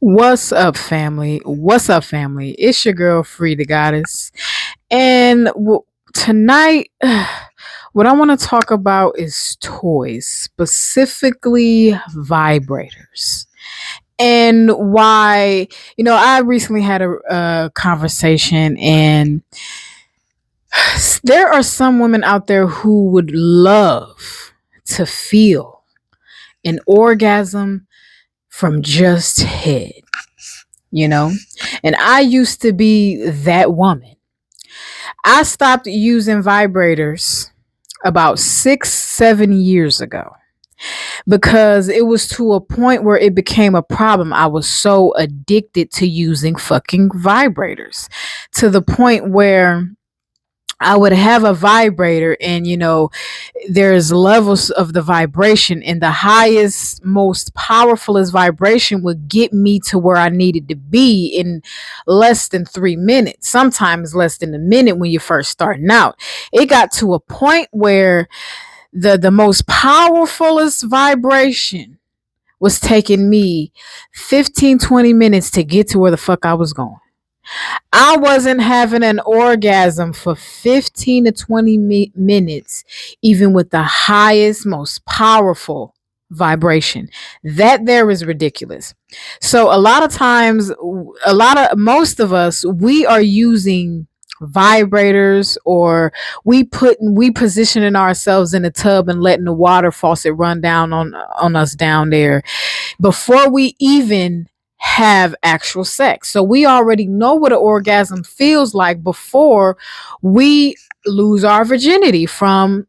What's up, family? What's up, family? It's your girl, Free the Goddess. And tonight, what I want to talk about is toys, specifically vibrators. And why, I recently had a conversation, and there are some women out there who would love to feel an orgasm from just head. you know? And I used to be that woman. I stopped using vibrators about 6, 7 years ago because it was to a point where it became a problem. I was so addicted to using fucking vibrators to the point where I would have a vibrator, and there's levels of the vibration, and the highest, most powerfulest vibration would get me to where I needed to be in less than 3 minutes, sometimes less than a minute when you're first starting out. It got to a point where the most powerfulest vibration was taking me 15, 20 minutes to get to where the fuck I was going. I wasn't having an orgasm for 15 to 20 minutes, even with the highest, most powerful vibration. That there is ridiculous. So a lot of times, most of us, we are using vibrators, or we positioning ourselves in a tub and letting the water faucet run down on us down there before we even have actual sex. So we already know what an orgasm feels like before we lose our virginity from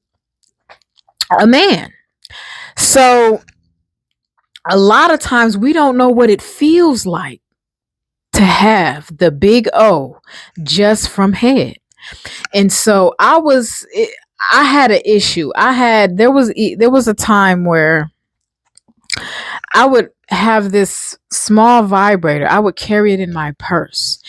a man. So a lot of times we don't know what it feels like to have the big O just from head. And so I had an issue. There was a time where I would have this small vibrator. I would carry it in my purse.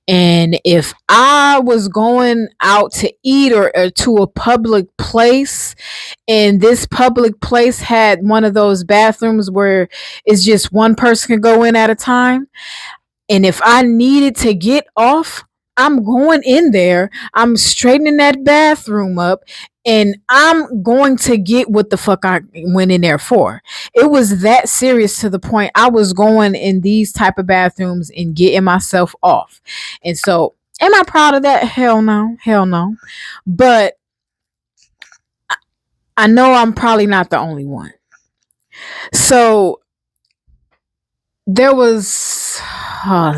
And if I was going out to eat, or to a public place, and this public place had one of those bathrooms where it's just one person can go in at a time, and if I needed to get off, I'm going in there, I'm straightening that bathroom up, and I'm going to get what the fuck I went in there for. It was that serious, to the point I was going in these type of bathrooms and getting myself off. And so, am I proud of that? Hell no. Hell no. But I know I'm probably not the only one. So there was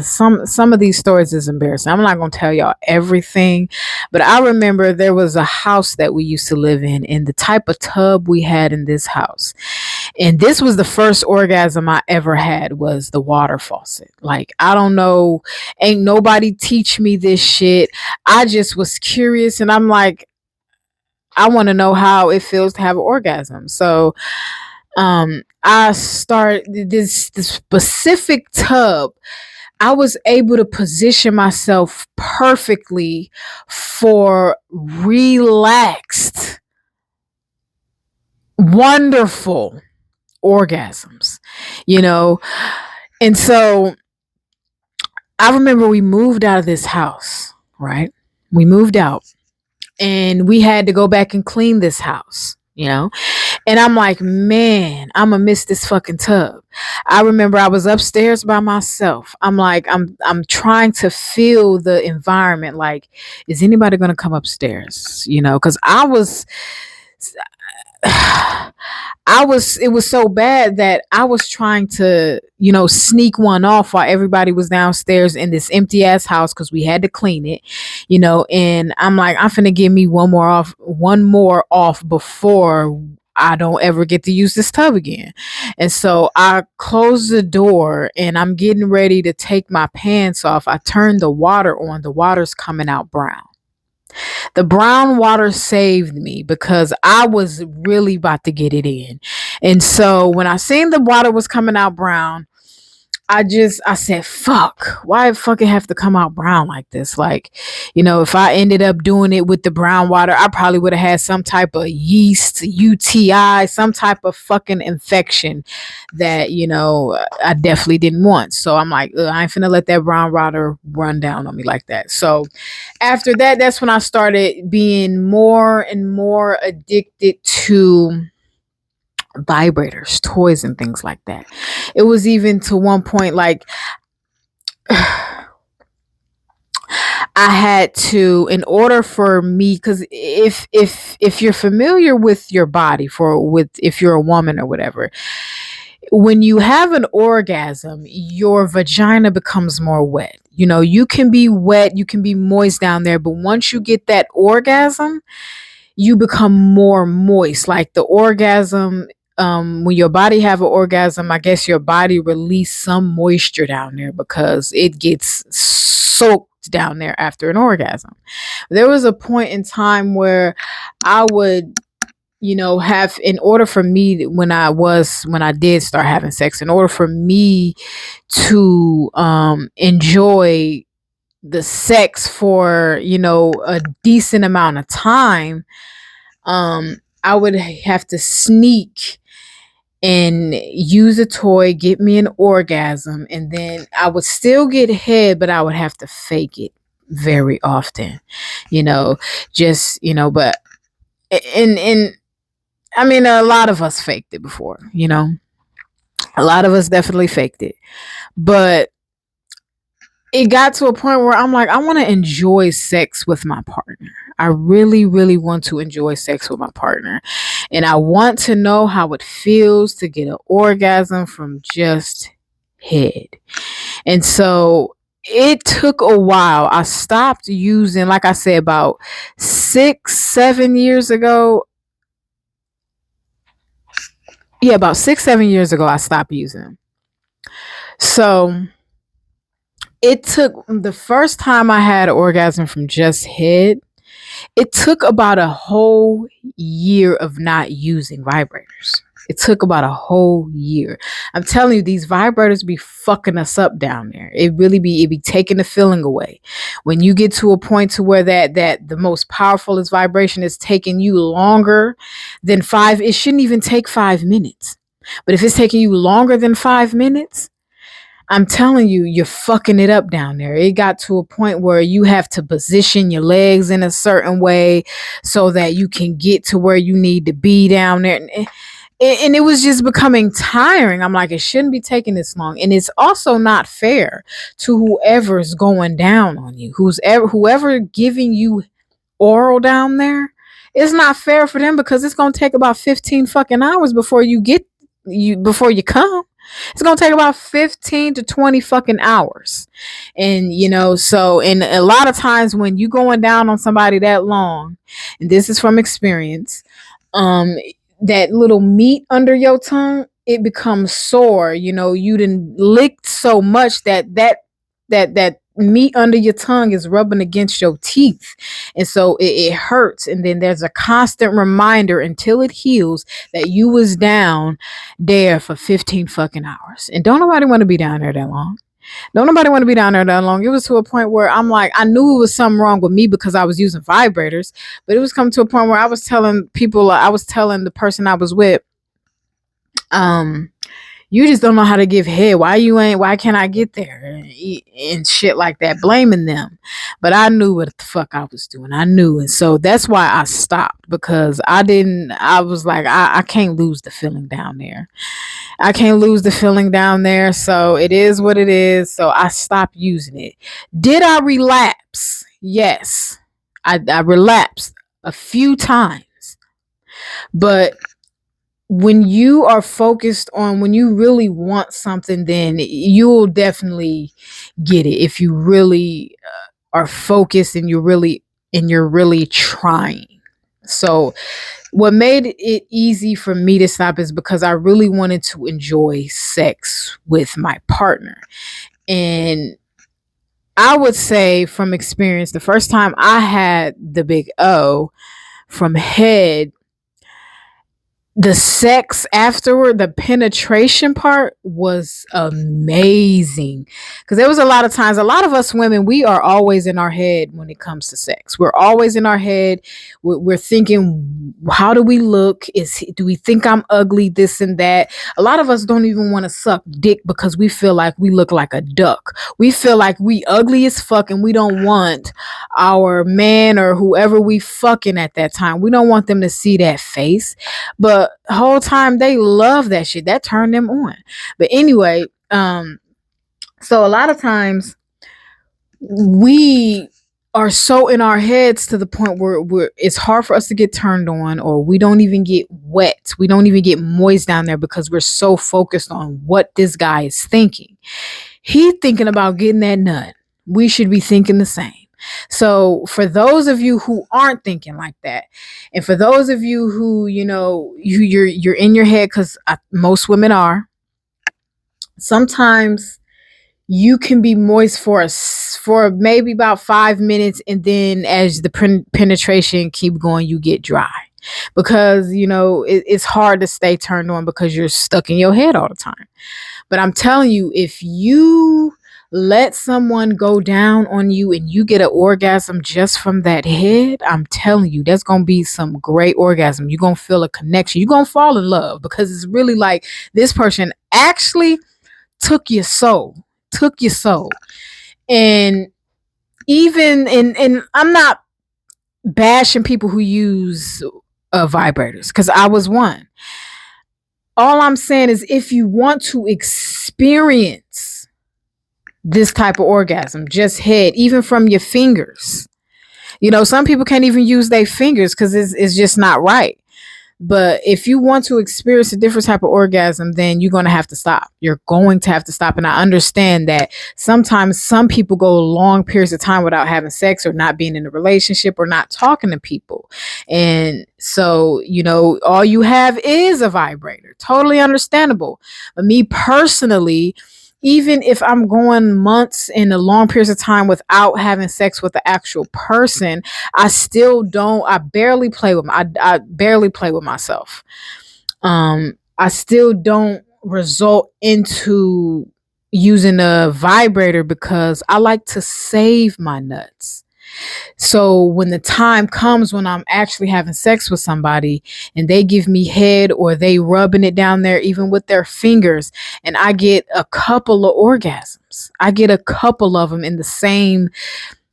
some of these stories is embarrassing. I'm not gonna tell y'all everything, but I remember there was a house that we used to live in, and the type of tub we had in this house, and this was the first orgasm I ever had, was the water faucet. Like, I don't know, ain't nobody teach me this shit. I just was curious, and I'm like, I want to know how it feels to have an orgasm. So I start this specific tub. I was able to position myself perfectly for relaxed, wonderful orgasms, you know. And so I remember we moved out of this house, right? We moved out, and we had to go back and clean this house. And I'm like, man, I'm gonna miss this fucking tub. I remember I was upstairs by myself. I'm like, I'm trying to feel the environment. Like, is anybody gonna come upstairs? Because it was so bad that I was trying to, sneak one off while everybody was downstairs in this empty ass house, because we had to clean it. And I'm like, I'm finna give me one more off before I don't ever get to use this tub again. And so I closed the door, and I'm getting ready to take my pants off. I turned the water on. The water's coming out brown. The brown water saved me because I was really about to get it in. And so when I seen the water was coming out brown, I said, fuck, why fucking have to come out brown like this? Like, if I ended up doing it with the brown water, I probably would have had some type of yeast, UTI, some type of fucking infection that, I definitely didn't want. So I'm like, I ain't finna let that brown water run down on me like that. So after that, that's when I started being more and more addicted to vibrators, toys, and things like that. It was even to one point like I had to, in order for me, because if you're familiar with your body, if you're a woman or whatever, when you have an orgasm, your vagina becomes more wet. You can be wet, you can be moist down there, but once you get that orgasm, you become more moist. Like the orgasm, when your body have an orgasm, I guess your body release some moisture down there because it gets soaked down there after an orgasm. There was a point in time where I would, have, in order for me, when I did start having sex, in order for me to enjoy the sex for, a decent amount of time, I would have to sneak and use a toy, get me an orgasm, and then I would still get head, but I would have to fake it very often, just, but, and I mean, a lot of us faked it before, a lot of us definitely faked it, but it got to a point where I'm like, I want to enjoy sex with my partner. I really, really want to enjoy sex with my partner. And I want to know how it feels to get an orgasm from just head. And so it took a while. I stopped using, like I said, about 6-7 years ago. Yeah, about 6-7 years ago, I stopped using them. So it took, the first time I had an orgasm from just head, it took about a whole year of not using vibrators. It took about a whole year. I'm telling you, these vibrators be fucking us up down there. It be taking the feeling away. When you get to a point to where that the most powerfulest vibration is taking you longer than it shouldn't even take 5 minutes. But if it's taking you longer than 5 minutes, I'm telling you, you're fucking it up down there. It got to a point where you have to position your legs in a certain way so that you can get to where you need to be down there. And it was just becoming tiring. I'm like, it shouldn't be taking this long. And it's also not fair to whoever's going down on you, whoever giving you oral down there. It's not fair for them because it's going to take about 15 fucking hours before you come. It's gonna take about 15 to 20 fucking hours. And and a lot of times when you going down on somebody that long, and this is from experience, that little meat under your tongue, it becomes sore. You done licked so much that meat under your tongue is rubbing against your teeth, and so it hurts. And then there's a constant reminder until it heals that you was down there for 15 fucking hours, and don't nobody want to be down there that long. Don't nobody want to be down there that long. It was to a point where I'm like, I knew it was something wrong with me because I was using vibrators, but it was coming to a point where I was telling the person I was with, you just don't know how to give head. Why can't I get there? And shit like that, blaming them. But I knew what the fuck I was doing. I knew. And so that's why I stopped, because I was like, I can't lose the feeling down there. I can't lose the feeling down there. So it is what it is. So I stopped using it. Did I relapse? Yes. I relapsed a few times. But when you are focused on, when you really want something, then you'll definitely get it. If you really are focused and you're really trying. So what made it easy for me to stop is because I really wanted to enjoy sex with my partner. And I would say from experience, the first time I had the big O from head, the sex afterward, the penetration part was amazing. Because there was a lot of times, a lot of us women, we are always in our head when it comes to sex. We're always in our head. We're thinking, how do we look? Do we think I'm ugly? This and that. A lot of us don't even want to suck dick because we feel like we look like a duck. We feel like we ugly as fuck, and we don't want our man or whoever we fucking at that time. We don't want them to see that face. But whole time they love that shit. That turned them on. But anyway, so a lot of times we are so in our heads to the point where it's hard for us to get turned on, or we don't even get wet. We don't even get moist down there because we're so focused on what this guy is thinking. He thinking about getting that nut. We should be thinking the same. So for those of you who aren't thinking like that, and for those of you who, you're in your head, because most women are, sometimes you can be moist for maybe about 5 minutes, and then as the penetration keep going, you get dry because it's hard to stay turned on because you're stuck in your head all the time. But I'm telling you, if you let someone go down on you and you get an orgasm just from that head, I'm telling you, that's going to be some great orgasm. You're going to feel a connection. You're going to fall in love because it's really like this person actually took your soul. And even and I'm not bashing people who use vibrators because I was one. All I'm saying is if you want to experience this type of orgasm, just head, even from your fingers. Some people can't even use their fingers because it's just not right. But if you want to experience a different type of orgasm, then you're going to have to stop. You're going to have to stop. And I understand that sometimes some people go long periods of time without having sex or not being in a relationship or not talking to people. And so, all you have is a vibrator. Totally understandable. But me personally, even if I'm going months and a long periods of time without having sex with the actual person, I barely play with I barely play with myself. I still don't result into using a vibrator because I like to save my nuts. So when the time comes when I'm actually having sex with somebody and they give me head or they rubbing it down there, even with their fingers, and I get a couple of orgasms, I get a couple of them in the same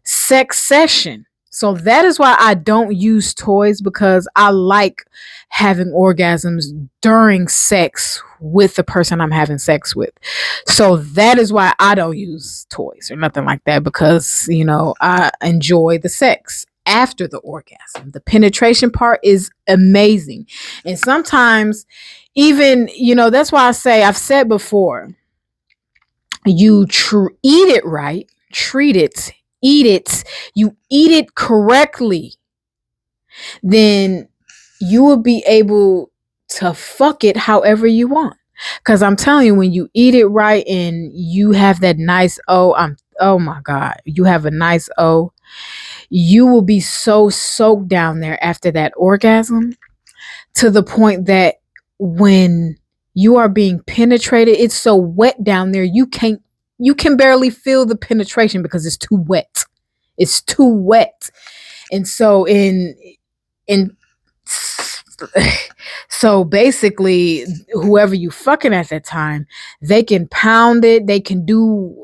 sex session. So that is why I don't use toys, because I like having orgasms during sex with the person I'm having sex with. So that is why I don't use toys or nothing like that, because, I enjoy the sex after the orgasm. The penetration part is amazing. And sometimes even, that's why I've said before, you eat it right, treat it, eat it, you eat it correctly, then you will be able to fuck it however you want. Because I'm telling you, when you eat it right and you have that nice oh my God, you have a nice you will be so soaked down there after that orgasm, to the point that when you are being penetrated, it's so wet down there, you can barely feel the penetration because it's too wet. It's too wet. And so in so basically, whoever you fucking at that time, they can pound it, they can do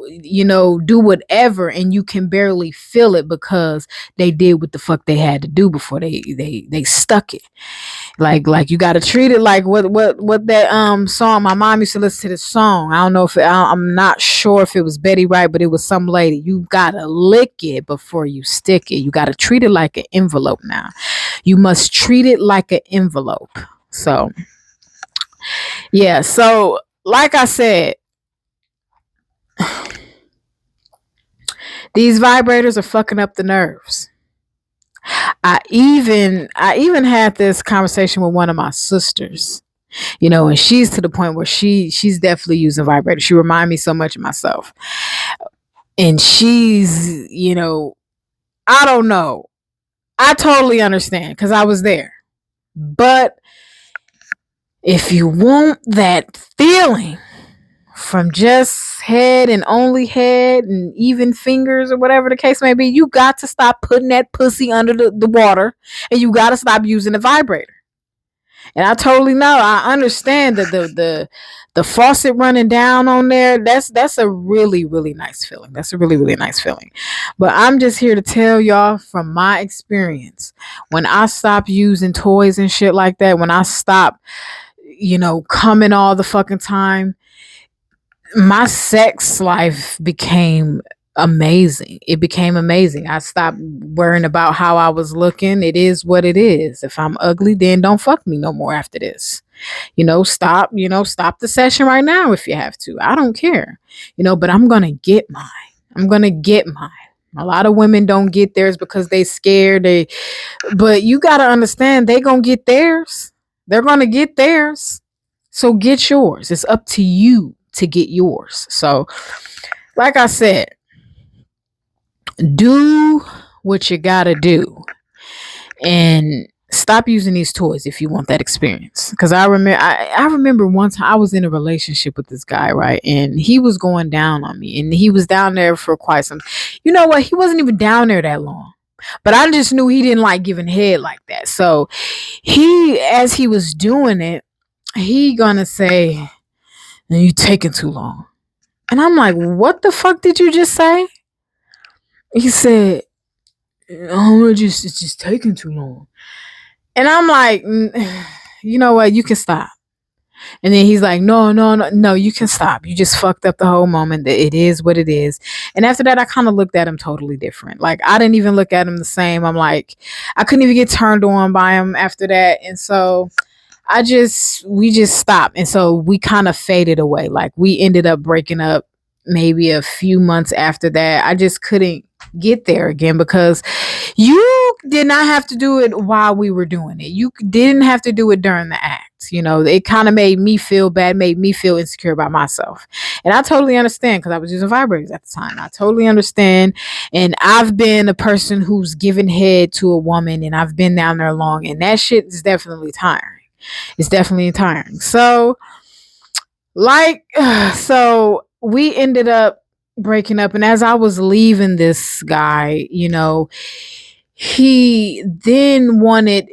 whatever, and you can barely feel it because they did what the fuck they had to do before they stuck it. Like you got to treat it like what that song. My mom used to listen to this song. I don't know if I'm not sure if it was Betty Wright, but it was some lady. You gotta lick it before you stick it. You gotta treat it like an envelope. Now you must treat it like an envelope. So yeah. So like I said, these vibrators are fucking up the nerves. I even had this conversation with one of my sisters, and she's to the point where she's definitely using vibrators. She reminds me so much of myself. And she's, I don't know. I totally understand because I was there. But If you want that feeling from just head and only head and even fingers or whatever the case may be, you got to stop putting that pussy under the water, and you got to stop using the vibrator. And I totally know. I understand that the faucet running down on there, that's a really, really nice feeling. That's a really, really nice feeling. But I'm just here to tell y'all from my experience. When I stopped using toys and shit like that, when I stopped, coming all the fucking time, my sex life became amazing. It became amazing. I stopped worrying about how I was looking. It is what it is. If I'm ugly, then don't fuck me no more after this. Stop the session right now if you have to. I don't care. But I'm going to get mine. I'm going to get mine. A lot of women don't get theirs because they scared. But you got to understand they going to get theirs. They're going to get theirs. So get yours. It's up to you to get yours. So, like I said, do what you gotta do and stop using these toys if you want that experience. Because I remember one time I was in a relationship with this guy, right? And he was going down on me, and he was down there for quite some. You know what? He wasn't even down there that long. But I just knew he didn't like giving head like that. So as he was doing it, he gonna say, "You taking too long." And I'm like, what the fuck did you just say? He said, "Oh, it's just taking too long." And I'm like, you know what? You can stop. And then he's like, no, you can stop. You just fucked up the whole moment. It is what it is. And after that, I kind of looked at him totally different. Like, I didn't even look at him the same. I'm like, I couldn't even get turned on by him after that. And so we just stopped. And so we kind of faded away. Like, we ended up breaking up maybe a few months after that. I just couldn't get there again because you did not have to do it while we were doing it. You didn't have to do it during the act. It kind of made me feel bad, made me feel insecure about myself. And I totally understand because I was using vibrators at the time. I totally understand. And I've been a person who's given head to a woman, and I've been down there long, and that shit is definitely tiring. It's definitely tiring. So, so we ended up breaking up. And as I was leaving this guy, he then wanted,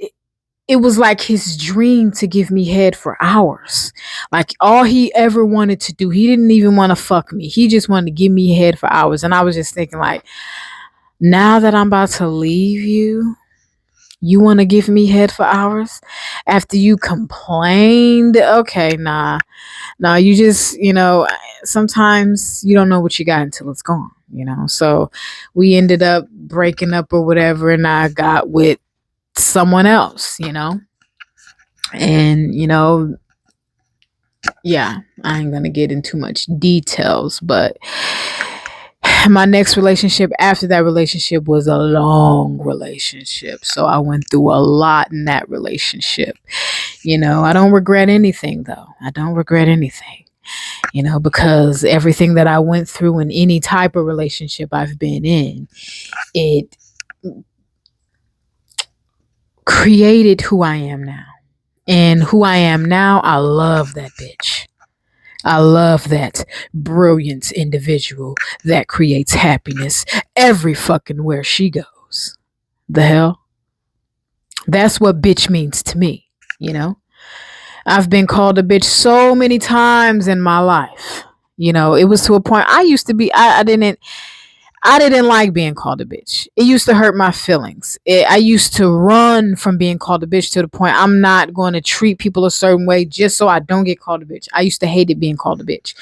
it was like his dream to give me head for hours. Like, all he ever wanted to do, he didn't even want to fuck me. He just wanted to give me head for hours. And I was just thinking, like, now that I'm about to leave you want to give me head for hours after you complained? Okay, nah, you just, sometimes you don't know what you got until it's gone, So we ended up breaking up or whatever, and I got with someone else, and, yeah, I ain't gonna get into much details, but my next relationship after that relationship was a long relationship. So I went through a lot in that relationship. I don't regret anything, though. I don't regret anything, because everything that I went through in any type of relationship I've been in, it created who I am now. And who I am now, I love that bitch. I love that brilliant individual that creates happiness every fucking where she goes. The hell? That's what bitch means to me, I've been called a bitch so many times in my life. It was to a point I used to be, I didn't like being called a bitch. It used to hurt my feelings. I used to run from being called a bitch to the point I'm not going to treat people a certain way just so I don't get called a bitch. I used to hate it being called a bitch.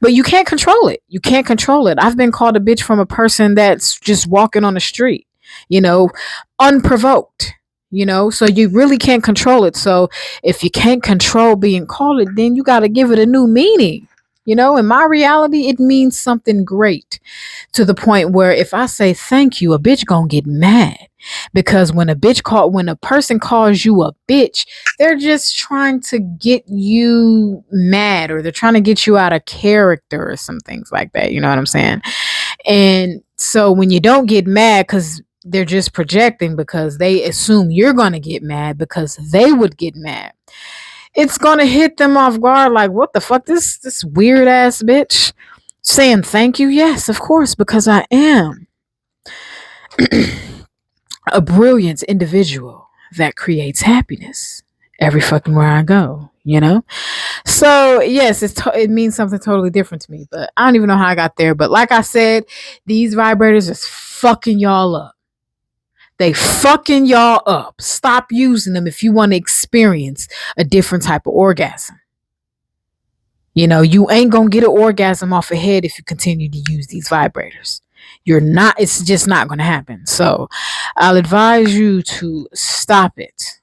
But you can't control it. You can't control it. I've been called a bitch from a person that's just walking on the street, unprovoked. So you really can't control it. So if you can't control being called it, then you got to give it a new meaning. In my reality, it means something great, to the point where if I say thank you, a bitch gonna get mad. Because when a person calls you a bitch, they're just trying to get you mad, or they're trying to get you out of character or some things like that. You know what I'm saying? And so when you don't get mad, because they're just projecting, because they assume you're gonna get mad because they would get mad. it's gonna hit them off guard. Like, what the fuck? This weird ass bitch saying thank you. Yes, of course, because I am a brilliant individual that creates happiness every fucking where I go. You know. So yes, it means something totally different to me. But I don't even know how I got there. But like I said, these vibrators is fucking y'all up. They fucking y'all up. Stop using them if you want to experience a different type of orgasm. You know, you ain't gonna get an orgasm off a head if you continue to use these vibrators. You're not, it's just not gonna happen. So I'll advise you to stop it.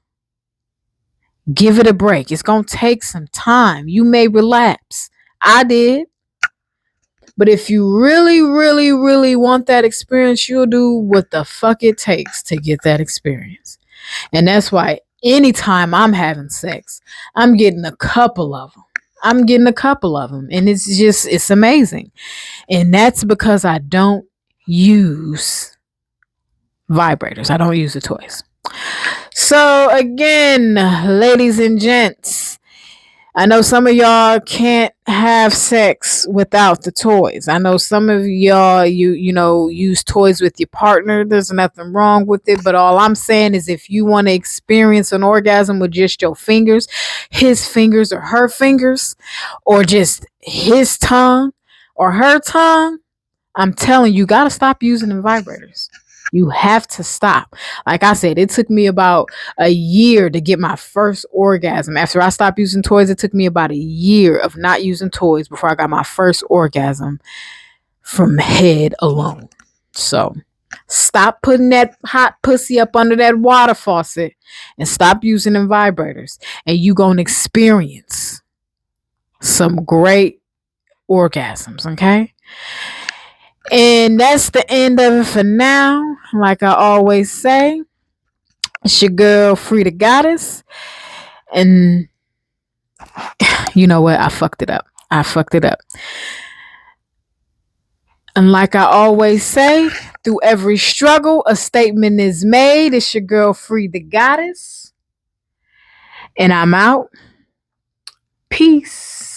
Give it a break. It's gonna take some time. You may relapse. I did. But if you really, really, really want that experience, you'll do what the fuck it takes to get that experience. And that's why anytime I'm having sex, I'm getting a couple of them. And it's amazing. And that's because I don't use vibrators. I don't use the toys. So again, ladies and gents, I know some of y'all can't have sex without the toys. I know some of y'all you know use toys with your partner. There's nothing wrong with it, but all I'm saying is if you want to experience an orgasm with just your fingers, his fingers or her fingers, or just his tongue or her tongue, I'm telling you, got to stop using the vibrators. You have to stop. Like I said, it took me about a year to get my first orgasm. After I stopped using toys, it took me about a year of not using toys before I got my first orgasm from head alone. So stop putting that hot pussy up under that water faucet and stop using them vibrators. And you going to experience some great orgasms, okay? And that's the end of it for now. Like I always say, it's your girl, Free the Goddess. And you know what? I fucked it up. And like I always say, through every struggle, a statement is made. It's your girl, Free the Goddess. And I'm out. Peace.